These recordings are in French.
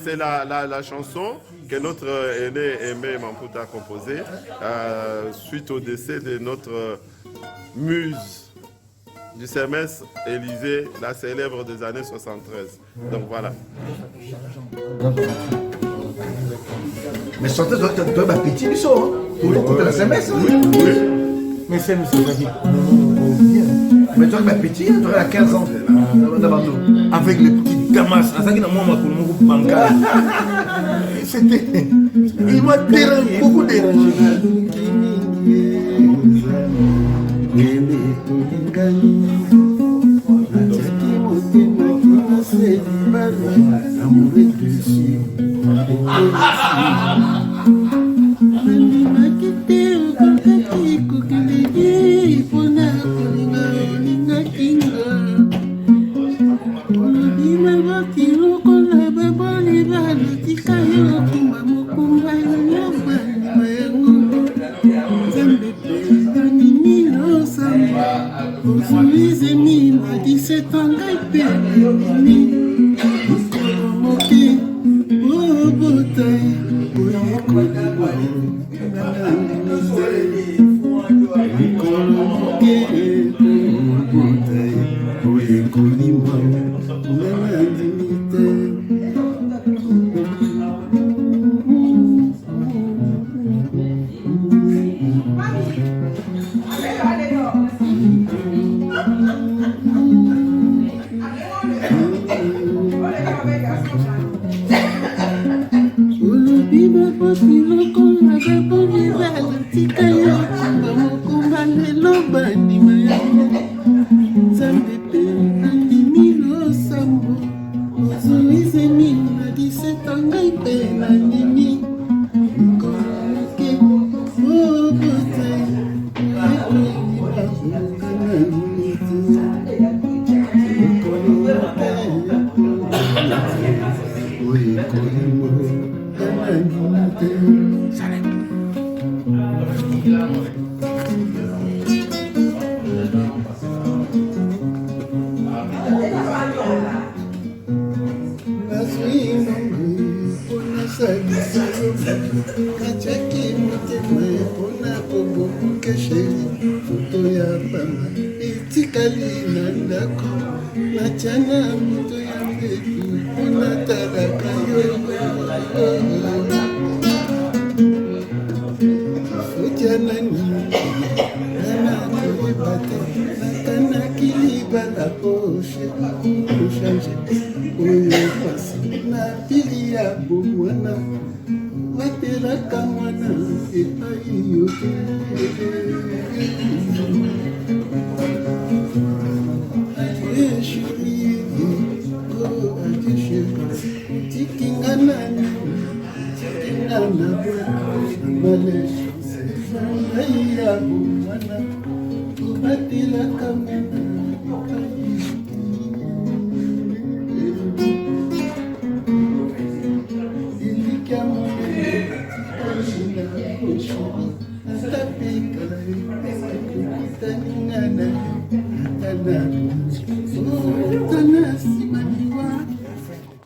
C'est la chanson que notre aîné Aimé Mamputa a composée suite au décès de notre muse du semestre Élysée, la célèbre des années 73. Donc voilà. Mais sortez de ma petite mission, pour la semestre. Oui. Mais c'est monsieur Zaki. Mais toi, ma petite, tu auras 15 ans. Avec les petites damas, à ça qui n'a pas mon bancal. C'était. Il m'a dérangé, beaucoup dérangé.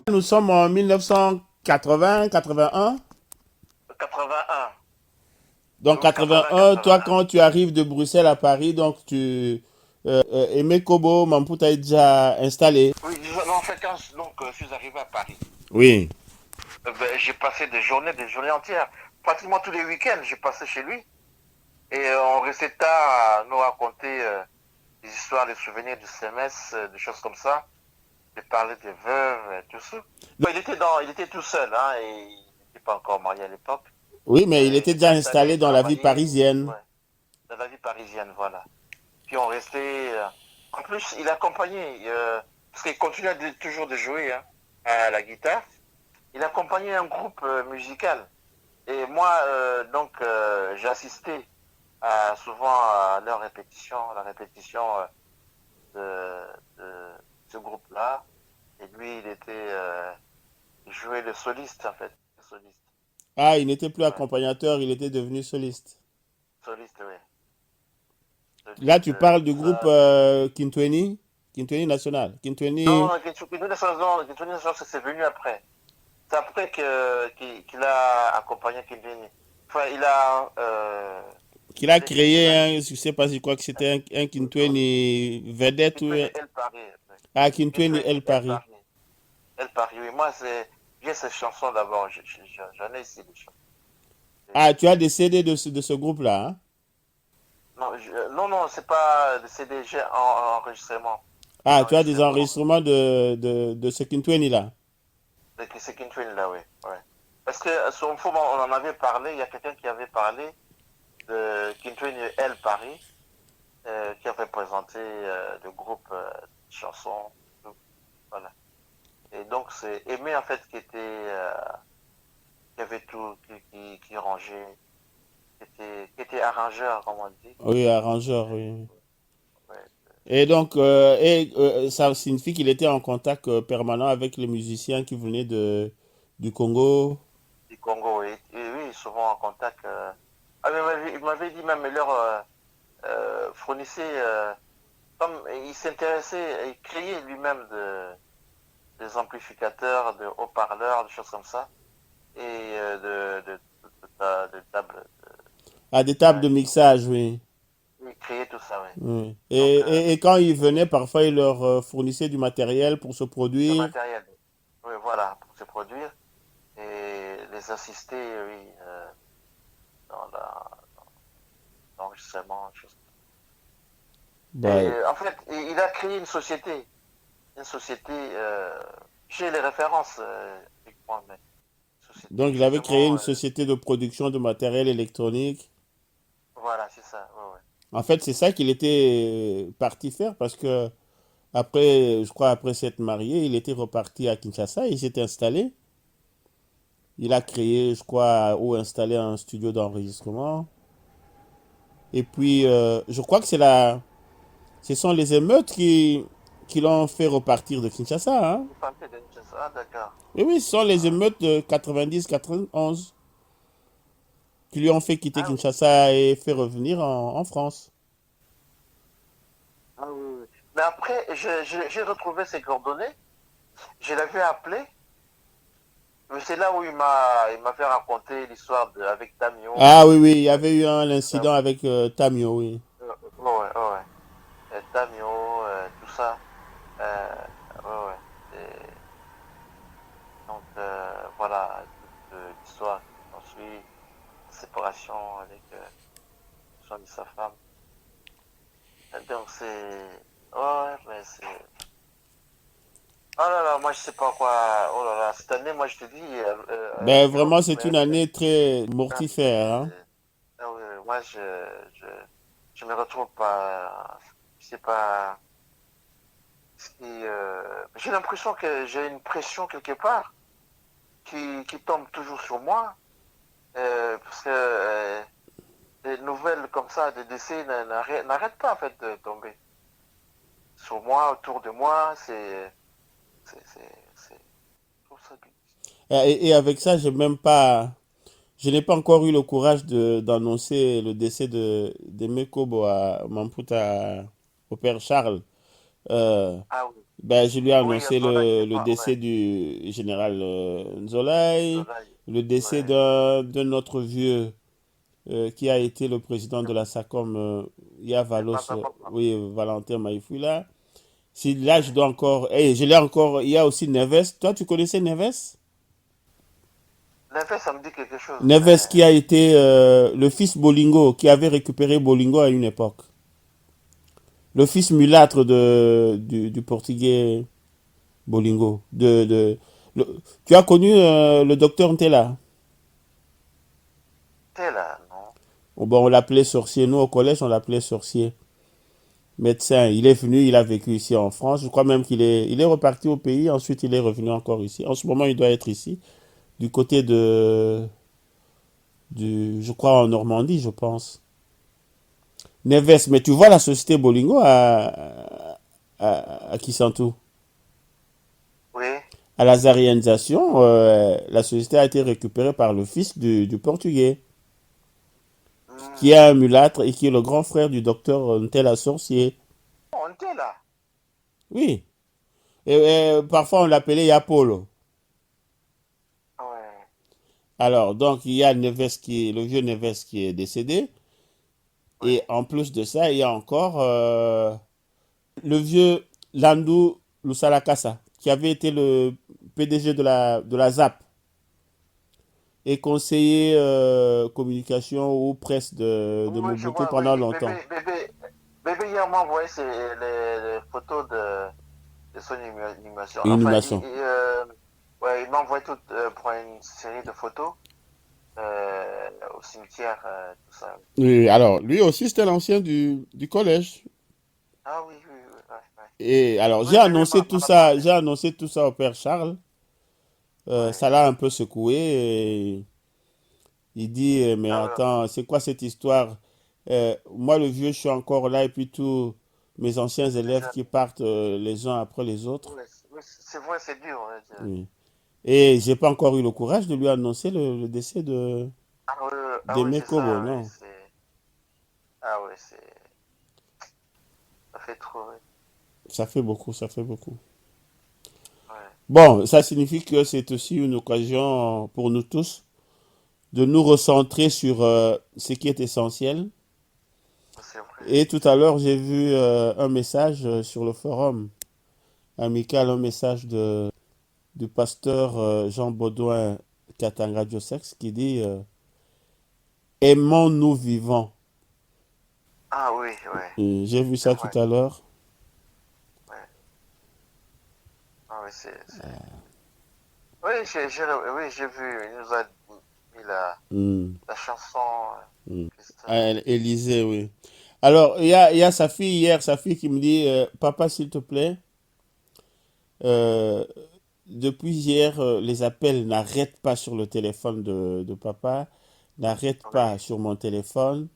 Nous sommes en 1980, 81. 81. Donc 81, toi quand tu arrives de Bruxelles à Paris, donc Aimé Kobo Mamputa est déjà installé. Oui, en fait, quand je suis arrivé à Paris, Oui. j'ai passé des journées entières. Pratiquement tous les week-ends, j'ai passé chez lui. Et on restait tard à nous raconter des histoires, des souvenirs du semestre, des choses comme ça. De parler des veuves et tout ça. Il était tout seul, hein, et il n'était pas encore marié à l'époque. Oui, mais il était déjà installé dans la vie parisienne. Ouais, dans la vie parisienne, voilà. Puis on restait... en plus, il accompagnait, parce qu'il continuait toujours de jouer hein, à la guitare, il accompagnait un groupe musical. Et moi, j'ai assisté souvent à leur répétition, la répétition de ce groupe-là. Et lui, il jouait le soliste, en fait. Le soliste. Ah, il n'était plus accompagnateur, il était devenu soliste. Soliste, oui. Là, Soliste, tu parles du tout groupe ça. Kintweni National. Non, Kintweni, Kintweni National, non, Kintweni National, c'est venu après. C'est après qu'il a accompagné Kintweni. Enfin, il a qu'il a décidé créé, même. je sais pas, je crois que c'était un Kintweni vedette ou Kintweni El Paris. ah, Kintweni Kintweni El El Paris. Paris. El Paris, oui. Moi, j'ai ces chansons d'abord. J'en ai ici des chansons. Ah, tu as des CD de ce groupe-là, hein? Non, non, c'est pas des CD, j'ai en enregistrement. Ah, tu as des Enregistrement. enregistrements de ce Kintweni là. C'est Kintweni là, oui. Ouais. Parce que sur le forum, on en avait parlé, il y a quelqu'un qui avait parlé de Kintweni El Paris, qui avait présenté le groupe de chansons. Voilà. Et donc c'est Aimé en fait qui avait tout, qui rangeait, qui était arrangeur, comme on dit. Oui, arrangeur, oui. Ouais. Et donc, ça signifie qu'il était en contact permanent avec les musiciens qui venaient du Congo. Du Congo, et oui, souvent en contact. Ah, mais il m'avait dit même leur fournissait, comme il s'intéressait, il créait lui-même des amplificateurs, de haut-parleurs, des choses comme ça, et de tables. À des tables Ouais, de mixage, oui. il créait tout ça, oui. Oui. Donc, Et quand ils venaient, parfois, ils leur fournissaient du matériel pour se le produire. matériel, oui, voilà, pour se produire, et les assister, oui, dans l'enregistrement, des choses. Bah, Et en fait, il a créé une société, j'ai les références, effectivement, mais société donc, il avait créé justement, une société de production de matériel électronique. voilà, c'est ça, ouais, ouais. En fait, c'est ça qu'il était parti faire parce que après, je crois, après s'être marié, il était reparti à Kinshasa, il s'est installé. Il a créé, je crois, ou installé un studio d'enregistrement. Et puis, je crois que ce sont les émeutes qui l'ont fait repartir de Kinshasa, hein. Vous parlez de Kinshasa, ah, d'accord. Et oui, ce sont les Ah, émeutes de 90-91 qui lui ont fait quitter ah oui, Kinshasa et fait revenir en France. ah oui, oui. Mais après, j'ai retrouvé ses coordonnées, je l'avais appelé, mais c'est là où il m'avait raconté l'histoire avec Damio. Ah oui, oui, il y avait eu un incident avec Tamio, oui. Ouais, ouais, ouais. Damio, tout ça. Euh, ouais, ouais. Donc, voilà, toute l'histoire qui s'ensuit, la séparation avec son de sa femme. Donc, c'est. Ouais, mais c'est. Oh là là, moi je sais pas quoi. Oh là là, cette année, moi je te dis, Ben Guillaume, vraiment, c'est une année très ah, mortifère, hein. ah oui, moi je, je me retrouve pas. Je sais pas. J'ai l'impression que j'ai une pression quelque part qui tombe toujours sur moi. Parce que des nouvelles comme ça, des décès n'arrêtent pas en fait de tomber. Sur moi, autour de moi, je trouve ça Et avec ça, je n'ai pas encore eu le courage d'annoncer le décès de Mekobo à Mamputa, au père Charles. Euh, ah oui. ben, je lui ai Oui, annoncé Anzola qui est le mort, décès ouais. du général Nzolai, Anzola, le décès ouais. d'un autre vieux qui a été le président de la SACOM, C'est pas Yavalos, ça pour moi. oui, Valentin Maïfoula. Si là, je dois encore. Et je l'ai encore. Il y a aussi Neves. Toi, tu connaissais Neves? L'effet, ça me dit quelque chose, Neves mais qui a été le fils Bolingo, qui avait récupéré Bolingo à une époque. Le fils mulâtre du portugais Bolingo. Tu as connu le docteur Ntela? t'es là, non? Oh, bon, on l'appelait sorcier. Nous, au collège, on l'appelait sorcier. Médecin. Il est venu, il a vécu ici en France. Je crois même il est reparti au pays. Ensuite, il est revenu encore ici. En ce moment, il doit être ici. Du côté je crois en Normandie, je pense. Neves, mais tu vois la société Bolingo à Kisantu. Oui. à la zarianisation, la société a été récupérée par le fils du portugais, qui est un mulâtre et qui est le grand frère du docteur Ntela Sorcier. On était là. Oui. Et parfois on l'appelait Yapolo. Ouais. Alors, donc il y a Neves le vieux Neves qui est décédé. Et en plus de ça, il y a encore le vieux Landou Lusalakasa, qui avait été le PDG de la ZAP et conseiller communication ou presse de Oui, je Mobutu vois, pendant oui. longtemps. Bébé hier m'a envoyé les photos de son animation. Une Enfin, animation. ouais, il m'a envoyé tout pour une série de photos au cimetière, tout ça. Oui, alors, lui aussi, c'était l'ancien du collège. Ah oui, oui, oui. Ouais, ouais. Et alors, Oui, bébé m'en a parlé. j'ai annoncé tout ça au père Charles. Ouais. Ça l'a un peu secoué. Et il dit, mais Ah, attends, c'est quoi cette histoire? Moi, le vieux, je suis encore là, et puis tous mes anciens élèves déjà, qui partent les uns après les autres. c'est vrai, c'est dur. Ouais. Oui. Et j'ai pas encore eu le courage de lui annoncer le décès Ah oui, d'Aimé c'est Kobo, ça, ouais, non. ah oui, ça fait trop, ouais. Ça fait beaucoup, ça fait beaucoup. Ouais, Bon, ça signifie que c'est aussi une occasion pour nous tous de nous recentrer sur ce qui est essentiel. c'est vrai. Et tout à l'heure, j'ai vu un message sur le forum amical, un message du pasteur Jean Baudouin Katanga Jossex qui dit aimons-nous vivants. Ah oui, ouais, Et j'ai vu c'est ça tout vrai. à l'heure. Ouais. Ah oui, oui, oui, j'ai vu, il nous a mis Hmm, la chanson hmm. Christophe. Ah, Élisée, oui. Alors, il y a sa fille hier, sa fille qui me dit papa, s'il te plaît, euh, depuis hier, les appels n'arrêtent pas sur le téléphone de papa, n'arrêtent Oui, pas sur mon téléphone.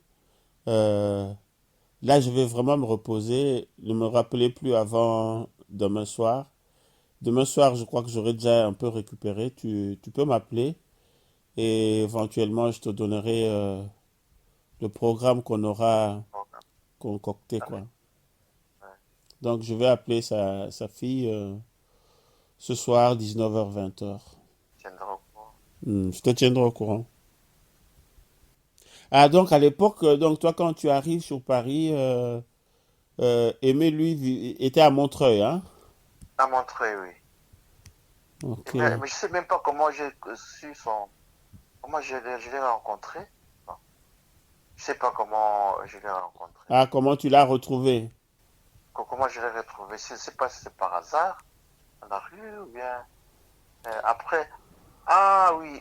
Euh, Là, je vais vraiment me reposer, ne me rappeler plus avant demain soir. Demain soir, je crois que j'aurai déjà un peu récupéré. Tu peux m'appeler et éventuellement, je te donnerai le programme qu'on aura bon, concocté, allez, quoi. ouais, Donc, je vais appeler sa fille ce soir, 19h, 20h. tiendra au courant. Je te tiendrai au courant. Ah, donc à l'époque, donc toi, quand tu arrives sur Paris, Aimé, lui, était à Montreuil, hein? À Montreuil, oui. Ok. Mais je sais même pas comment j'ai su comment je l'ai rencontré. Non, je sais pas comment je l'ai rencontré. Ah, comment tu l'as retrouvé? Comment je l'ai retrouvé. Je sais pas si c'est par hasard, dans la rue, ou bien après. Ah oui,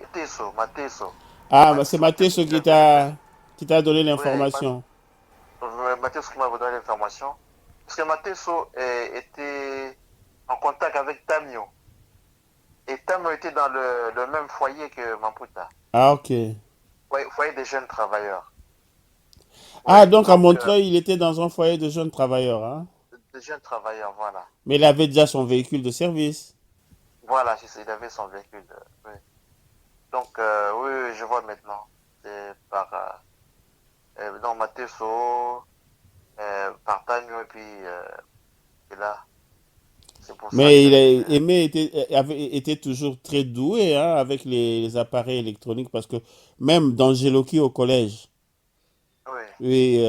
Mateso. Ah, bah, c'est Mathieu Mathieu qui avait fait. qui t'a donné Oui, l'information. Mateso qui m'avait donné l'information. Parce que Mateso était en contact avec Tamio. Et Tamio était dans le même foyer que Mamputa. Ah, ok. Foyer des jeunes travailleurs. Ah, Ouais, donc à donc Montreuil, il était dans un foyer de jeunes travailleurs, hein? des jeunes travailleurs, voilà. Mais il avait déjà son véhicule de service. Voilà, il avait son véhicule. Oui. Donc, oui, oui, je vois maintenant. C'est par non, Mateso, par Tamio, et puis et là. C'est pour ça Mais que. Aimé était toujours très doué, hein, avec les appareils électroniques parce que même dans Géloki au collège, Oui, oui,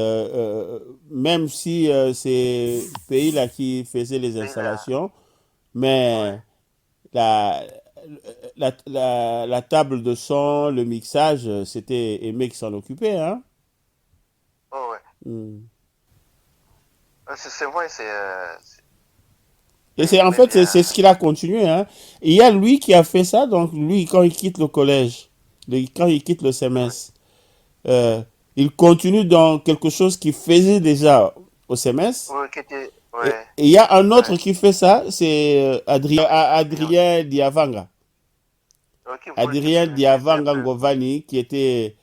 même si c'est pays-là qui faisait les et là, installations, ouais. mais la, la table de son, le mixage, c'était Aimé qui s'en occupait, hein. Oh, ouais. Hmm. C'est vrai, Et il c'est en aimait fait, c'est bien. ce qu'il a continué, hein. Et il y a lui qui a fait ça, donc lui, quand il quitte le collège, quand il quitte le Ouais, CMS, euh, il continue dans quelque chose qu'il faisait déjà au CMS. ouais, qui était. Et Ouais, il y a un autre ouais. qui fait ça, c'est Adrien aussi. Adrien Diavanga. Qui voulait Adrien qui était un Diavanga peu Ngovani, qui était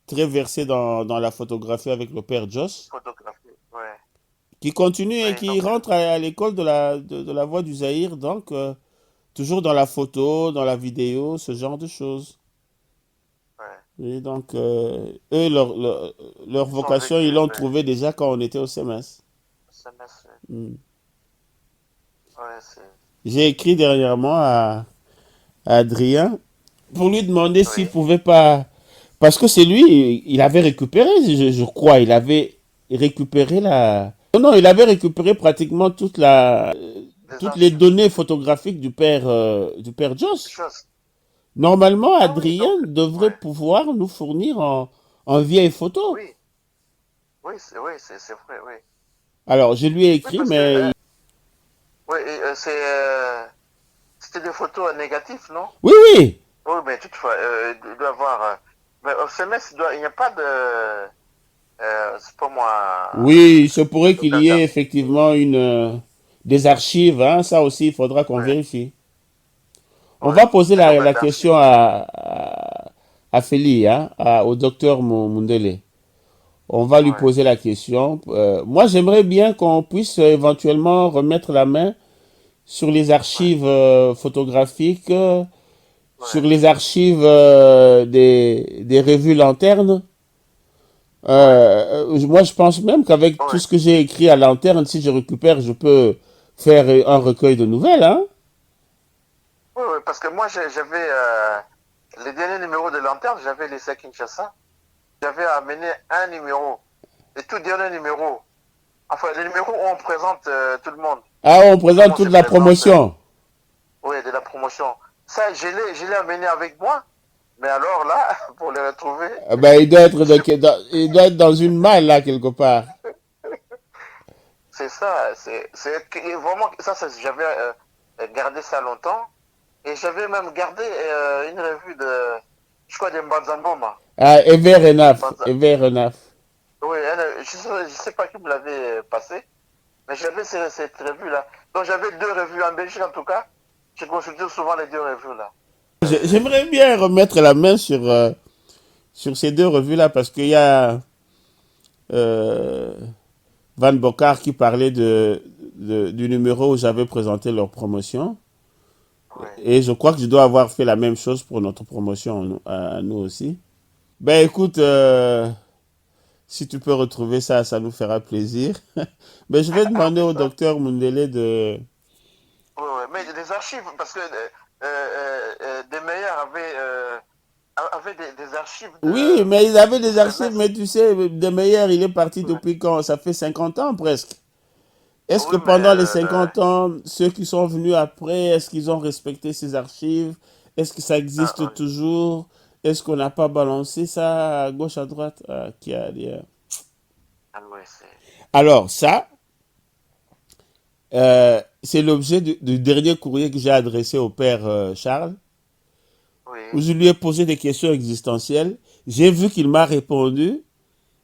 très versé dans la photographie avec le père Joss, photographié. Ouais, qui continue et ouais, qui donc. rentre à l'école de la voie du Zaïre. Donc, Toujours dans la photo, dans la vidéo, ce genre de choses. Ouais. Et donc, eux, leur Ils sont vocation, vécus, ils l'ont ouais. trouvée déjà quand on était au CMS. SMS, Mm. ouais, c'est. J'ai écrit dernièrement à Adrien pour lui demander s'il Oui. pouvait pas... Parce que c'est lui, il avait récupéré, je crois, il avait récupéré la... Non, il avait récupéré pratiquement Des toutes les archives. données photographiques du père Des Joss. choses. Normalement, Ah oui, Adrien donc. devrait Ouais. pouvoir nous fournir en vieille photo. Oui. Oui, c'est vrai, oui. Alors, je lui ai Oui, écrit, parce que. mais... Oui, c'était des photos négatives, non? Oui, oui. Oui, mais toutefois, il doit avoir. Mais au semestre, il n'y a pas de. C'est pas moi. Oui, il se pourrait qu'il y ait D'accord. effectivement des archives, hein. Ça aussi, il faudra qu'on Ouais, vérifie. On ouais. va poser Ça doit la être d'archives. question à Feli, hein, au docteur Mundele. On va lui Ouais, poser la question. Moi, j'aimerais bien qu'on puisse éventuellement remettre la main sur les ouais, archives photographiques, sur ouais, les archives des revues Lanterne. ouais, Moi, je pense même qu'avec tout ouais. ce que j'ai écrit à Lanterne, si je récupère, je peux faire un recueil de nouvelles, hein. Oui, oui, parce que moi, j'avais les derniers numéros de Lanterne, j'avais laissé à Kinshasa. J'avais amené un numéro, les tout derniers numéros. Enfin, les numéros où on présente tout le monde. Ah, on Tout le présente monde se toute la présente. promotion. Oui, de la promotion. Ça, je l'ai amené avec moi. Mais alors là, pour les retrouver, Ben, je- il doit être dans une malle, là, quelque part. c'est ça. Et vraiment, j'avais gardé ça longtemps. Et j'avais même gardé une revue je crois, de Mbanzangoma. Ah, Ever Renaf. Mbanza- Ever Renaf. Oui, je sais pas qui me l'avait passé, mais j'avais cette revue-là. Donc j'avais deux revues en Belgique en tout cas. Je consultais souvent les deux revues-là. J'aimerais bien remettre la main sur ces deux revues-là parce qu'il y a euh, Van Bokar qui parlait du numéro où j'avais présenté leur promotion. Oui. Et je crois que je dois avoir fait la même chose pour notre promotion à nous aussi. Ben écoute, si tu peux retrouver ça, ça nous fera plaisir. Ben, je vais demander au docteur Mundele de... Oui, oui. Mais des archives, parce que des meilleurs avaient des archives Oui, mais ils avaient du des archives, CMS. mais tu sais, de Meyer, il est parti Ouais. depuis quand? Ça fait 50 ans presque. Est-ce que Oui, mais pendant les 50 ans, ceux qui sont venus après, est-ce qu'ils ont respecté ces archives? Est-ce que ça existe oui. toujours? Est-ce qu'on n'a pas balancé ça à gauche, à droite? Ah, qui a dit, Oui, c'est. Alors, ça, c'est l'objet du dernier courrier que j'ai adressé au père Charles, où Oui. je lui ai posé des questions existentielles. J'ai vu qu'il m'a répondu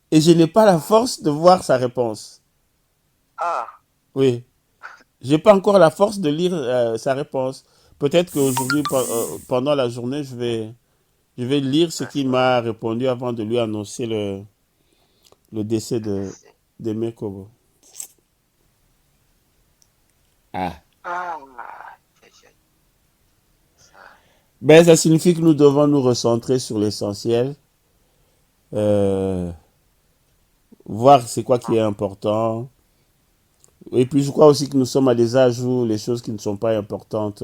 et je n'ai pas la force de voir sa réponse. Ah, Oui, j'ai pas encore la force de lire sa réponse. Peut-être qu'aujourd'hui, pendant la journée, je vais lire ce qu'il d'accord. m'a répondu avant de lui annoncer le décès Merci. de Mekobo. Ah. Ah, ça. Ben, ça signifie que nous devons nous recentrer sur l'essentiel, euh, voir c'est quoi qui est important. Et puis, je crois aussi que nous sommes à des âges où les choses qui ne sont pas importantes,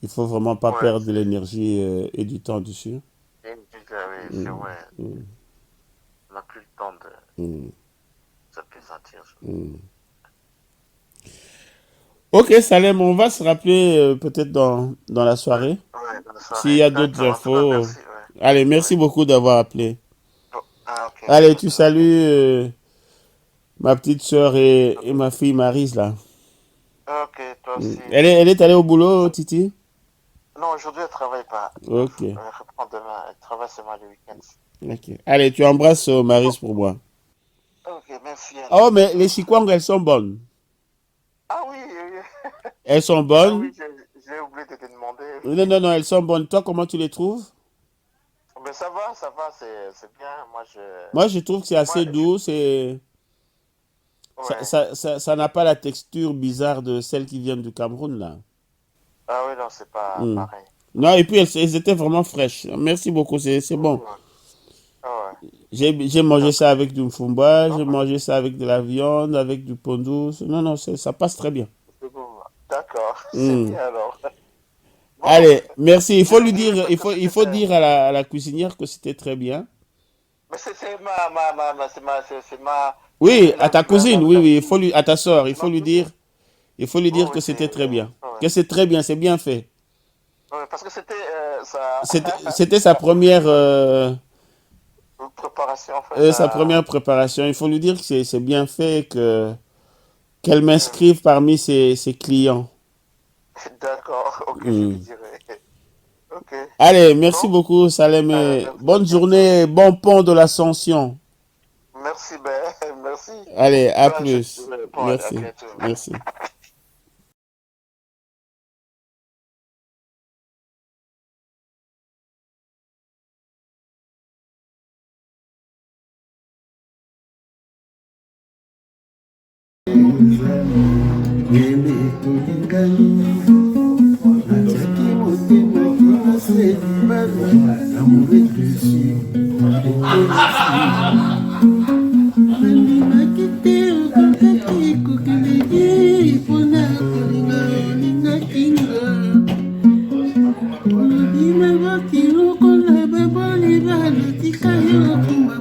il faut vraiment pas Ouais, perdre de l'énergie et du temps dessus. oui, c'est Mm, vrai. mm, On n'a plus le temps de mm, s'apaisantir. mm. Ok, Salem, on va se rappeler peut-être dans la Ouais, soirée. ouais, bonne S'il soirée. y a d'autres D'accord, en tout cas, infos. merci. Ouais, Allez, merci ouais. beaucoup d'avoir appelé. Bon, ah, ok. Allez, tu Ok. salues ma petite soeur et ma fille Marise, là. Ok, toi aussi. Elle est allée au boulot, Titi? Non, aujourd'hui, elle ne travaille pas. Ok, Elle reprend demain. Elle travaille seulement le week-end. ok. Allez, tu embrasses Marise pour moi. Ok, merci, Anne. Oh, mais les chikwang, elles sont bonnes. Ah oui, oui, oui. Elles sont Ah bonnes. oui, j'ai oublié de te demander. Non, non, non, elles sont bonnes. Toi, comment tu les trouves? Mais ça va, c'est bien. Moi, je trouve que c'est Moi, assez doux. ouais. Ça n'a pas la texture bizarre de celles qui viennent du Cameroun, là. Ah oui, non, c'est pas Mm. pareil. Non, et puis elles étaient vraiment fraîches. Merci beaucoup, c'est bon. Ah ouais. J'ai mangé ça avec du mfumba, j'ai mangé ça avec de la viande, avec du pondou. Non, non, ça passe très bien. C'est bon. D'accord, c'est Mm. bien alors. Bon, Allez, merci. Il faut lui merci, dire, parce que il faut dire à la cuisinière que c'était très bien. mais c'est ma, Oui, à la, ta cousine, oui, la oui, fille. à ta soeur, Ma cousine. il faut lui Oui, dire que oui, c'était très bien. ouais. Que c'est très bien, c'est bien fait. Ouais, parce que c'était sa C'était sa préparation en fait. sa première préparation. Il faut lui dire que c'est bien fait, qu'elle m'inscrive parmi ses clients. D'accord, ok, je Mm. lui dirai. Ok. Allez, merci Bon, beaucoup, Salem. merci, à Bonne bientôt. journée, bon pont de l'Ascension. Merci, ben, merci. Allez, à Courage. plus. Bon, à Merci. bientôt. Merci. Ngende tolingani natiaki motema kina se libala amoureux dessus nandimaki te okokaki kokende ye mpona kolinga olingaki nga obimabaki lokola baboli bana tika yo kuma